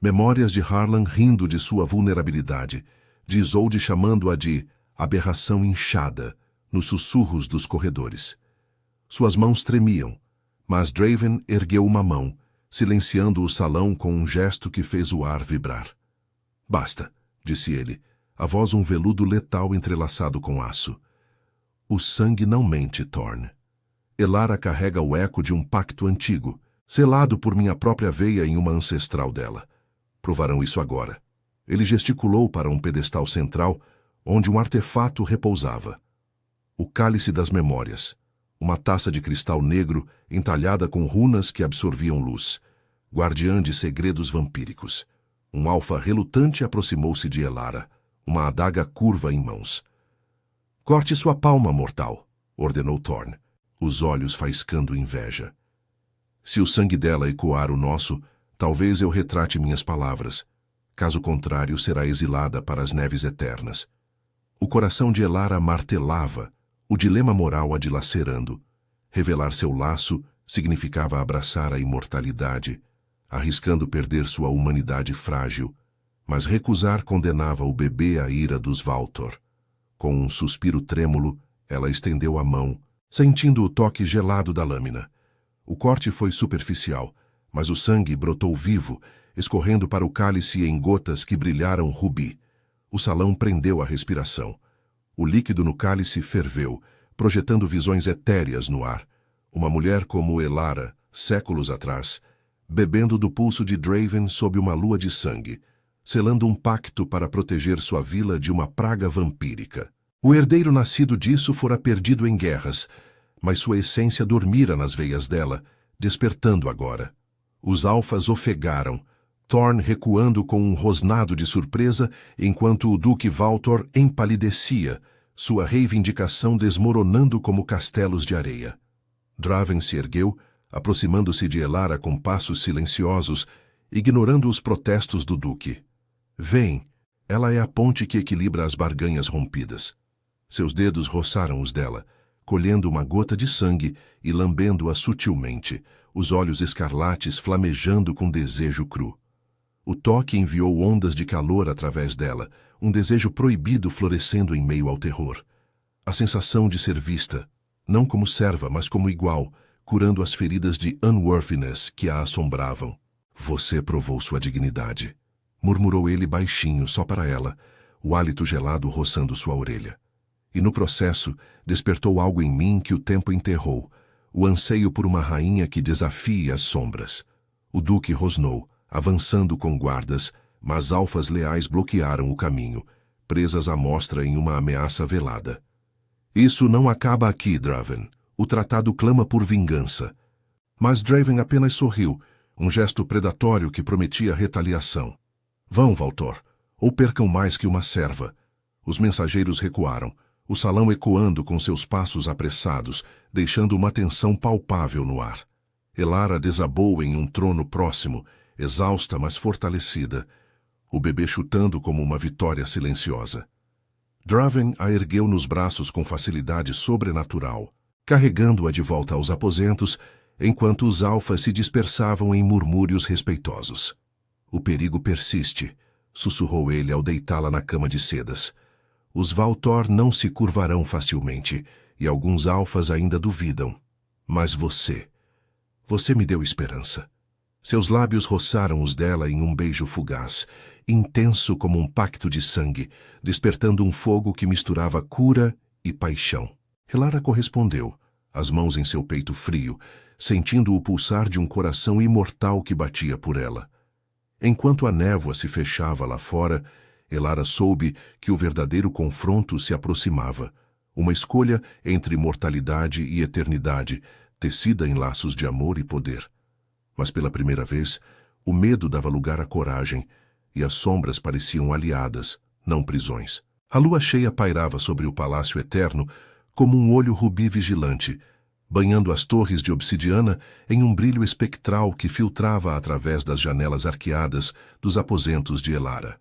Memórias de Harlan rindo de sua vulnerabilidade, de Isolde chamando-a de aberração inchada, nos sussurros dos corredores. Suas mãos tremiam, mas Draven ergueu uma mão, silenciando o salão com um gesto que fez o ar vibrar. "Basta", disse ele, a voz um veludo letal entrelaçado com aço. "O sangue não mente, Thorn. Elara carrega o eco de um pacto antigo, selado por minha própria veia em uma ancestral dela. Provarão isso agora." Ele gesticulou para um pedestal central, onde um artefato repousava. O cálice das memórias, uma taça de cristal negro entalhada com runas que absorviam luz, guardiã de segredos vampíricos. Um alfa relutante aproximou-se de Elara, uma adaga curva em mãos. "Corte sua palma, mortal", ordenou Thorn, os olhos faiscando inveja. "Se o sangue dela ecoar o nosso, talvez eu retrate minhas palavras. Caso contrário, será exilada para as neves eternas." O coração de Elara martelava, o dilema moral a dilacerando. Revelar seu laço significava abraçar a imortalidade, arriscando perder sua humanidade frágil, mas recusar condenava o bebê à ira dos Valtor. Com um suspiro trêmulo, ela estendeu a mão, sentindo o toque gelado da lâmina. O corte foi superficial, mas o sangue brotou vivo, escorrendo para o cálice em gotas que brilharam rubi. O salão prendeu a respiração. O líquido no cálice ferveu, projetando visões etéreas no ar. Uma mulher como Elara, séculos atrás, bebendo do pulso de Draven sob uma lua de sangue, selando um pacto para proteger sua vila de uma praga vampírica. O herdeiro nascido disso fora perdido em guerras, mas sua essência dormira nas veias dela, despertando agora. Os alfas ofegaram, Thorn recuando com um rosnado de surpresa, enquanto o Duque Valtor empalidecia, sua reivindicação desmoronando como castelos de areia. Draven se ergueu, aproximando-se de Elara com passos silenciosos, ignorando os protestos do Duque. Vem, ela é a ponte que equilibra as barganhas rompidas. Seus dedos roçaram os dela, colhendo uma gota de sangue e lambendo-a sutilmente, os olhos escarlates flamejando com desejo cru. O toque enviou ondas de calor através dela, um desejo proibido florescendo em meio ao terror. A sensação de ser vista, não como serva, mas como igual, curando as feridas de unworthiness que a assombravam. Você provou sua dignidade, murmurou ele baixinho só para ela, o hálito gelado roçando sua orelha. E no processo, despertou algo em mim que o tempo enterrou, o anseio por uma rainha que desafie as sombras. O duque rosnou, avançando com guardas, mas alfas leais bloquearam o caminho, presas à mostra em uma ameaça velada. Isso não acaba aqui, Draven. O tratado clama por vingança. Mas Draven apenas sorriu, um gesto predatório que prometia retaliação. Vão, Valtor, ou percam mais que uma serva. Os mensageiros recuaram, o salão ecoando com seus passos apressados, deixando uma tensão palpável no ar. Elara desabou em um trono próximo, exausta mas fortalecida, o bebê chutando como uma vitória silenciosa. Draven a ergueu nos braços com facilidade sobrenatural, carregando-a de volta aos aposentos, enquanto os alfas se dispersavam em murmúrios respeitosos. O perigo persiste, sussurrou ele ao deitá-la na cama de sedas. Os Valtor não se curvarão facilmente, e alguns alfas ainda duvidam. Mas você me deu esperança. Seus lábios roçaram os dela em um beijo fugaz, intenso como um pacto de sangue, despertando um fogo que misturava cura e paixão. Elara correspondeu, as mãos em seu peito frio, sentindo o pulsar de um coração imortal que batia por ela. Enquanto a névoa se fechava lá fora, Elara soube que o verdadeiro confronto se aproximava, uma escolha entre mortalidade e eternidade, tecida em laços de amor e poder. Mas pela primeira vez, o medo dava lugar à coragem, e as sombras pareciam aliadas, não prisões. A lua cheia pairava sobre o palácio eterno como um olho rubi vigilante, banhando as torres de obsidiana em um brilho espectral que filtrava através das janelas arqueadas dos aposentos de Elara.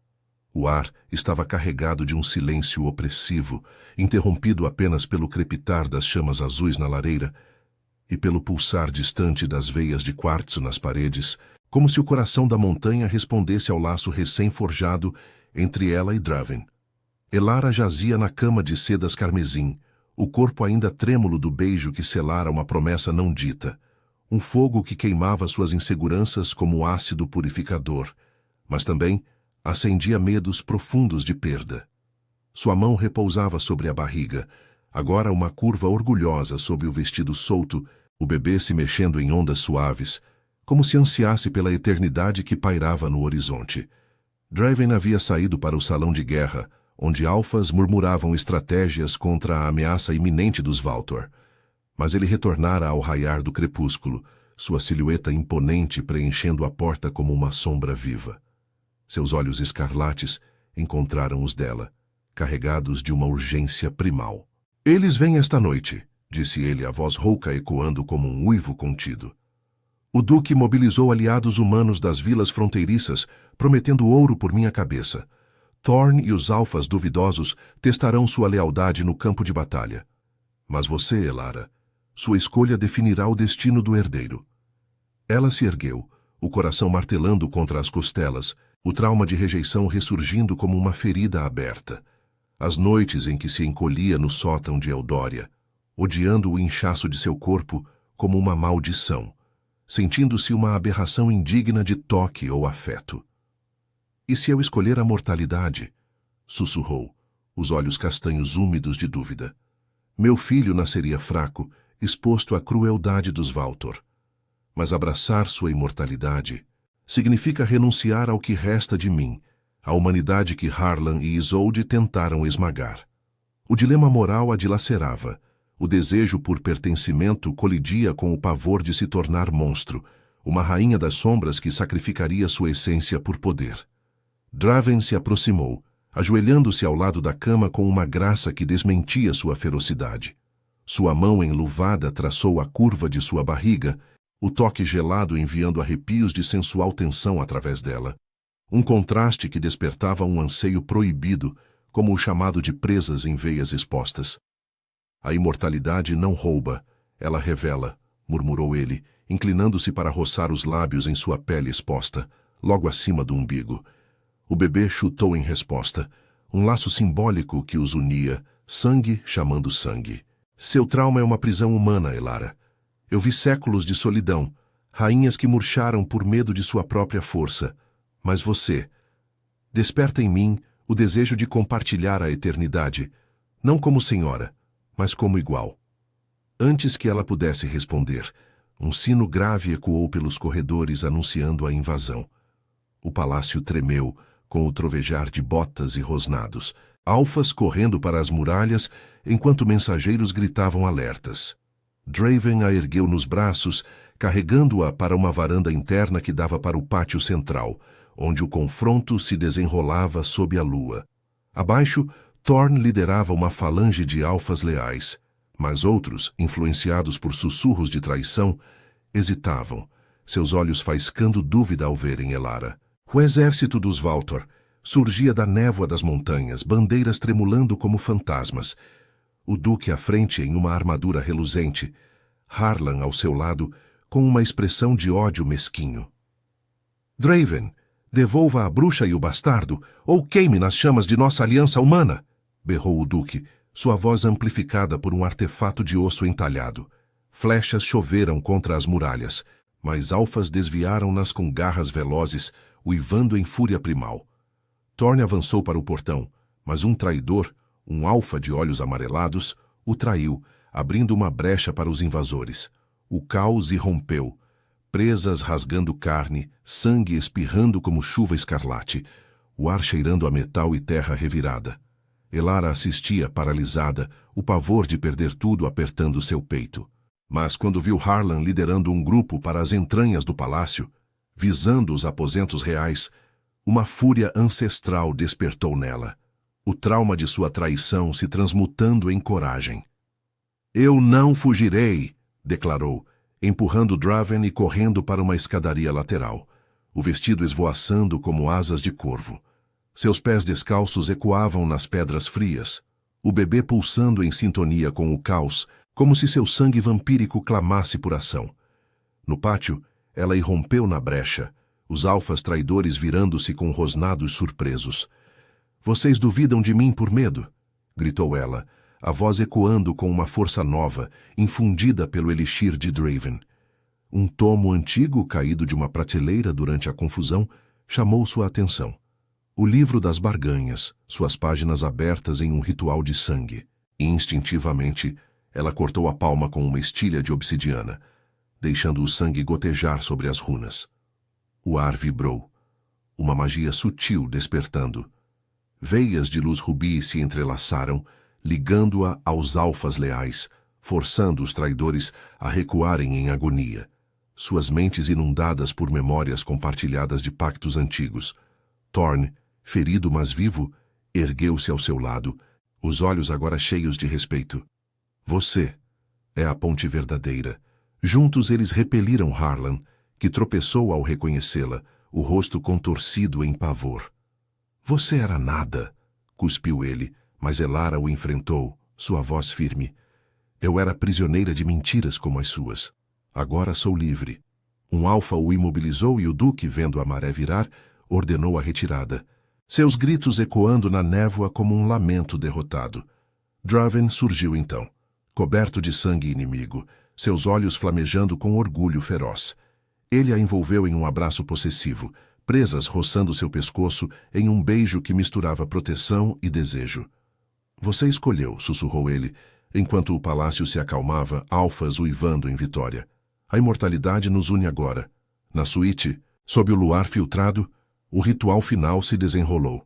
O ar estava carregado de um silêncio opressivo, interrompido apenas pelo crepitar das chamas azuis na lareira e pelo pulsar distante das veias de quartzo nas paredes, como se o coração da montanha respondesse ao laço recém-forjado entre ela e Draven. Elara jazia na cama de sedas carmesim, o corpo ainda trêmulo do beijo que selara uma promessa não dita, um fogo que queimava suas inseguranças como ácido purificador, mas também acendia medos profundos de perda. Sua mão repousava sobre a barriga, agora uma curva orgulhosa sob o vestido solto, o bebê se mexendo em ondas suaves, como se ansiasse pela eternidade que pairava no horizonte. Draven havia saído para o salão de guerra, onde alfas murmuravam estratégias contra a ameaça iminente dos Valtor. Mas ele retornara ao raiar do crepúsculo, sua silhueta imponente preenchendo a porta como uma sombra viva. Seus olhos escarlates encontraram os dela, carregados de uma urgência primal. Eles vêm esta noite, disse ele, a voz rouca ecoando como um uivo contido. O duque mobilizou aliados humanos das vilas fronteiriças, prometendo ouro por minha cabeça. Thorn e os alfas duvidosos testarão sua lealdade no campo de batalha. Mas você, Elara, sua escolha definirá o destino do herdeiro. Ela se ergueu, o coração martelando contra as costelas, o trauma de rejeição ressurgindo como uma ferida aberta. As noites em que se encolhia no sótão de Eldória, odiando o inchaço de seu corpo como uma maldição, sentindo-se uma aberração indigna de toque ou afeto. E se eu escolher a mortalidade, sussurrou, os olhos castanhos úmidos de dúvida. Meu filho nasceria fraco, exposto à crueldade dos Valtor. Mas abraçar sua imortalidade significa renunciar ao que resta de mim, à humanidade que Harlan e Isolde tentaram esmagar. O dilema moral a dilacerava. O desejo por pertencimento colidia com o pavor de se tornar monstro, uma rainha das sombras que sacrificaria sua essência por poder. Draven se aproximou, ajoelhando-se ao lado da cama com uma graça que desmentia sua ferocidade. Sua mão enluvada traçou a curva de sua barriga, o toque gelado enviando arrepios de sensual tensão através dela. Um contraste que despertava um anseio proibido, como o chamado de presas em veias expostas. A imortalidade não rouba, ela revela, murmurou ele, inclinando-se para roçar os lábios em sua pele exposta, logo acima do umbigo. O bebê chutou em resposta, um laço simbólico que os unia, sangue chamando sangue. Seu trauma é uma prisão humana, Elara. Eu vi séculos de solidão, rainhas que murcharam por medo de sua própria força. Mas você desperta em mim o desejo de compartilhar a eternidade, não como senhora, mas como igual. Antes que ela pudesse responder, um sino grave ecoou pelos corredores anunciando a invasão. O palácio tremeu, com o trovejar de botas e rosnados, alfas correndo para as muralhas, enquanto mensageiros gritavam alertas. Draven a ergueu nos braços, carregando-a para uma varanda interna que dava para o pátio central, onde o confronto se desenrolava sob a lua. Abaixo, Thorn liderava uma falange de alfas leais, mas outros, influenciados por sussurros de traição, hesitavam, seus olhos faiscando dúvida ao verem Elara. O exército dos Valtor surgia da névoa das montanhas, bandeiras tremulando como fantasmas. O duque à frente em uma armadura reluzente, Harlan ao seu lado, com uma expressão de ódio mesquinho. Draven, devolva a bruxa e o bastardo, ou queime nas chamas de nossa aliança humana, berrou o duque, sua voz amplificada por um artefato de osso entalhado. Flechas choveram contra as muralhas, mas alfas desviaram-nas com garras velozes, uivando em fúria primal. Thorn avançou para o portão, mas um traidor, um alfa de olhos amarelados, o traiu, abrindo uma brecha para os invasores. O caos irrompeu, presas rasgando carne, sangue espirrando como chuva escarlate, o ar cheirando a metal e terra revirada. Elara assistia, paralisada, o pavor de perder tudo apertando seu peito. Mas quando viu Harlan liderando um grupo para as entranhas do palácio, visando os aposentos reais, uma fúria ancestral despertou nela, o trauma de sua traição se transmutando em coragem. Eu não fugirei, declarou, empurrando Draven e correndo para uma escadaria lateral, o vestido esvoaçando como asas de corvo. Seus pés descalços ecoavam nas pedras frias, o bebê pulsando em sintonia com o caos, como se seu sangue vampírico clamasse por ação. No pátio, ela irrompeu na brecha, os alfas traidores virando-se com rosnados surpresos. Vocês duvidam de mim por medo? Gritou ela, a voz ecoando com uma força nova, infundida pelo elixir de Draven. Um tomo antigo caído de uma prateleira durante a confusão chamou sua atenção. O livro das barganhas, suas páginas abertas em um ritual de sangue. Instintivamente, ela cortou a palma com uma estilha de obsidiana, deixando o sangue gotejar sobre as runas. O ar vibrou, uma magia sutil despertando. Veias de luz rubi se entrelaçaram, ligando-a aos alfas leais, forçando os traidores a recuarem em agonia. Suas mentes inundadas por memórias compartilhadas de pactos antigos. Thorn, ferido mas vivo, ergueu-se ao seu lado, os olhos agora cheios de respeito. Você é a ponte verdadeira. Juntos eles repeliram Harlan, que tropeçou ao reconhecê-la, o rosto contorcido em pavor. Você era nada, cuspiu ele, mas Elara o enfrentou, sua voz firme. Eu era prisioneira de mentiras como as suas. Agora sou livre. Um alfa o imobilizou e o duque, vendo a maré virar, ordenou a retirada, seus gritos ecoando na névoa como um lamento derrotado. Draven surgiu então, coberto de sangue inimigo, seus olhos flamejando com orgulho feroz. Ele a envolveu em um abraço possessivo, presas roçando seu pescoço em um beijo que misturava proteção e desejo. Você escolheu, sussurrou ele, enquanto o palácio se acalmava, alfas uivando em vitória. A imortalidade nos une agora. Na suíte, sob o luar filtrado, o ritual final se desenrolou.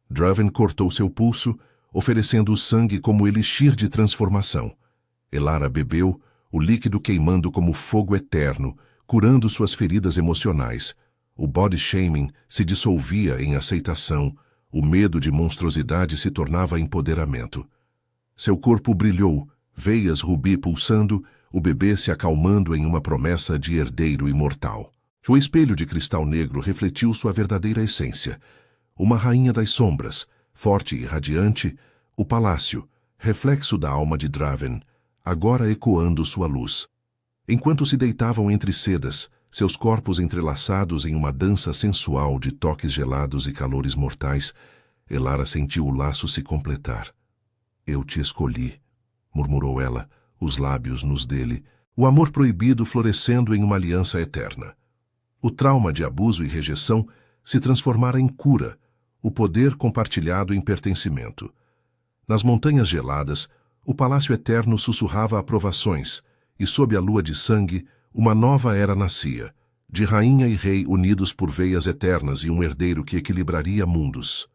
Draven cortou seu pulso, oferecendo o sangue como elixir de transformação. Elara bebeu, o líquido queimando como fogo eterno, curando suas feridas emocionais. O body shaming se dissolvia em aceitação, o medo de monstruosidade se tornava empoderamento. Seu corpo brilhou, veias rubi pulsando, o bebê se acalmando em uma promessa de herdeiro imortal. O espelho de cristal negro refletiu sua verdadeira essência. Uma rainha das sombras, forte e radiante, o palácio, reflexo da alma de Draven, agora ecoando sua luz. Enquanto se deitavam entre sedas, seus corpos entrelaçados em uma dança sensual de toques gelados e calores mortais, Elara sentiu o laço se completar. Eu te escolhi, murmurou ela, os lábios nos dele, o amor proibido florescendo em uma aliança eterna. O trauma de abuso e rejeição se transformara em cura, o poder compartilhado em pertencimento. Nas montanhas geladas, o palácio eterno sussurrava aprovações, e sob a lua de sangue, uma nova era nascia, de rainha e rei unidos por veias eternas e um herdeiro que equilibraria mundos.